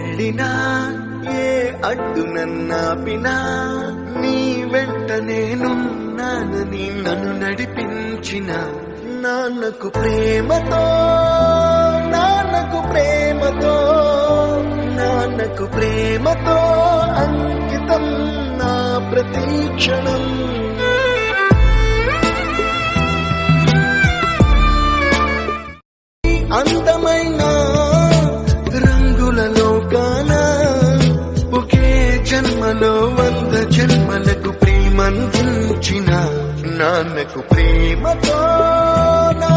వెళ్ళినా ఏ అడ్డు నన్నాపినా నీ వెంట నేనున్నానని నన్ను నడిపించిన నాన్నకు ప్రేమతో నాన్నకు ప్రేమతో నాన్నకు ప్రేమతో అంకితం నా ప్రతి క్షణం. అందమైన రంగుల లోకాన ఒకే జన్మలో 100 జన్మలకు ప్రేమందించిన నాన్నకు ప్రేమతో నా